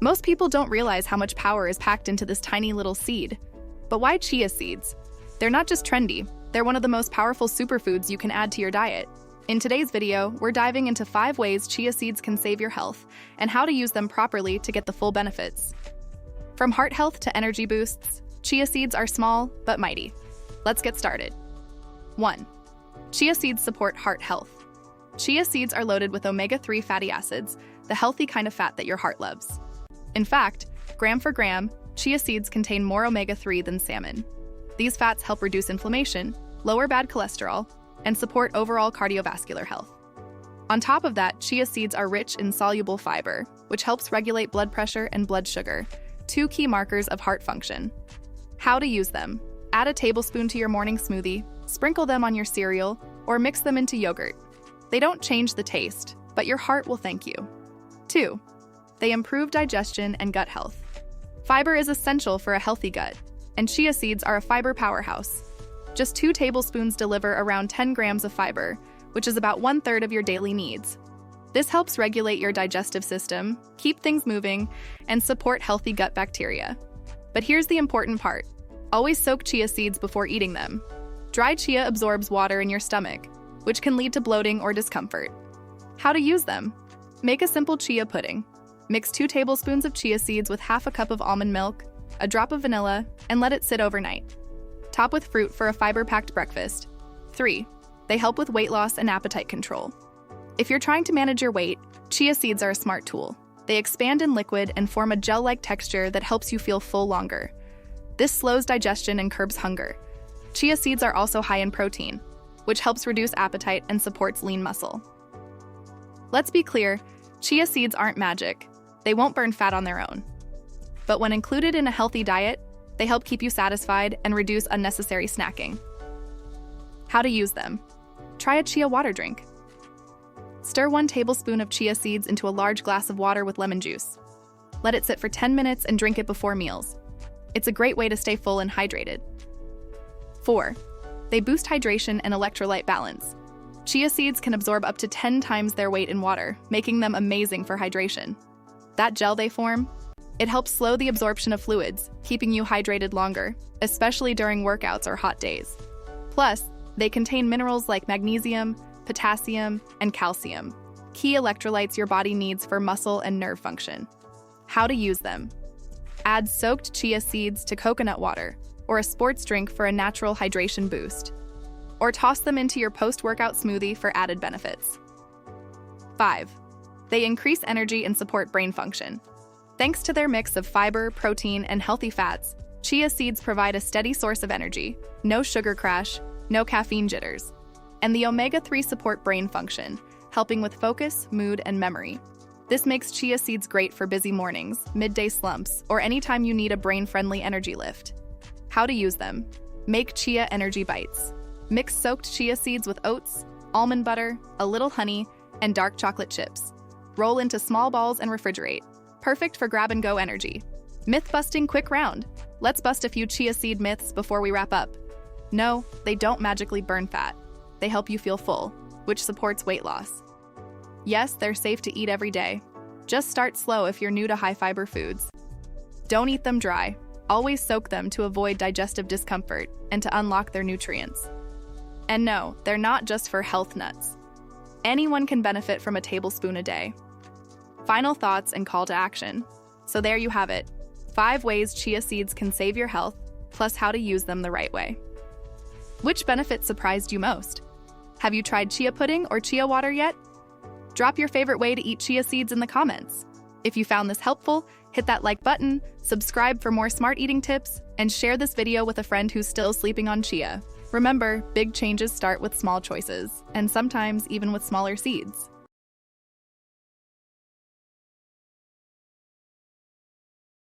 Most people don't realize how much power is packed into this tiny little seed. But why chia seeds? They're not just trendy, they're one of the most powerful superfoods you can add to your diet. In today's video, we're diving into 5 ways chia seeds can save your health and how to use them properly to get the full benefits. From heart health to energy boosts, chia seeds are small but mighty. Let's get started. 1. Chia seeds support heart health. Chia seeds are loaded with omega-3 fatty acids, the healthy kind of fat that your heart loves. In fact, gram for gram, chia seeds contain more omega-3 than salmon. These fats help reduce inflammation, lower bad cholesterol, and support overall cardiovascular health. On top of that, chia seeds are rich in soluble fiber, which helps regulate blood pressure and blood sugar, 2 key markers of heart function. How to use them? Add a tablespoon to your morning smoothie, sprinkle them on your cereal, or mix them into yogurt. They don't change the taste, but your heart will thank you. 2. They improve digestion and gut health. Fiber is essential for a healthy gut, and chia seeds are a fiber powerhouse. Just 2 tablespoons deliver around 10 grams of fiber, which is about 1/3 of your daily needs. This helps regulate your digestive system, keep things moving, and support healthy gut bacteria. But here's the important part. Always soak chia seeds before eating them. Dry chia absorbs water in your stomach, which can lead to bloating or discomfort. How to use them? Make a simple chia pudding. Mix 2 tablespoons of chia seeds with half a cup of almond milk, a drop of vanilla, and let it sit overnight. Top with fruit for a fiber-packed breakfast. 3. They help with weight loss and appetite control. If you're trying to manage your weight, chia seeds are a smart tool. They expand in liquid and form a gel-like texture that helps you feel full longer. This slows digestion and curbs hunger. Chia seeds are also high in protein, which helps reduce appetite and supports lean muscle. Let's be clear, chia seeds aren't magic. They won't burn fat on their own. But when included in a healthy diet, they help keep you satisfied and reduce unnecessary snacking. How to use them? Try a chia water drink. Stir 1 tablespoon of chia seeds into a large glass of water with lemon juice. Let it sit for 10 minutes and drink it before meals. It's a great way to stay full and hydrated. 4. They boost hydration and electrolyte balance. Chia seeds can absorb up to 10 times their weight in water, making them amazing for hydration. That gel they form? It helps slow the absorption of fluids, keeping you hydrated longer, especially during workouts or hot days. Plus, they contain minerals like magnesium, potassium, and calcium, key electrolytes your body needs for muscle and nerve function. How to use them? Add soaked chia seeds to coconut water or a sports drink for a natural hydration boost. Or toss them into your post-workout smoothie for added benefits. 5. They increase energy and support brain function. Thanks to their mix of fiber, protein, and healthy fats, chia seeds provide a steady source of energy, no sugar crash, no caffeine jitters. And the omega-3 support brain function, helping with focus, mood, and memory. This makes chia seeds great for busy mornings, midday slumps, or anytime you need a brain-friendly energy lift. How to use them? Make chia energy bites. Mix soaked chia seeds with oats, almond butter, a little honey, and dark chocolate chips. Roll into small balls and refrigerate. Perfect for grab-and-go energy. Myth-busting quick round. Let's bust a few chia seed myths before we wrap up. No, they don't magically burn fat. They help you feel full, which supports weight loss. Yes, they're safe to eat every day. Just start slow if you're new to high-fiber foods. Don't eat them dry. Always soak them to avoid digestive discomfort and to unlock their nutrients. And no, they're not just for health nuts. Anyone can benefit from a tablespoon a day. Final thoughts and call to action. So there you have it. 5 ways chia seeds can save your health, plus how to use them the right way. Which benefit surprised you most? Have you tried chia pudding or chia water yet? Drop your favorite way to eat chia seeds in the comments. If you found this helpful, hit that like button, subscribe for more smart eating tips, and share this video with a friend who's still sleeping on chia. Remember, big changes start with small choices, and sometimes even with smaller seeds.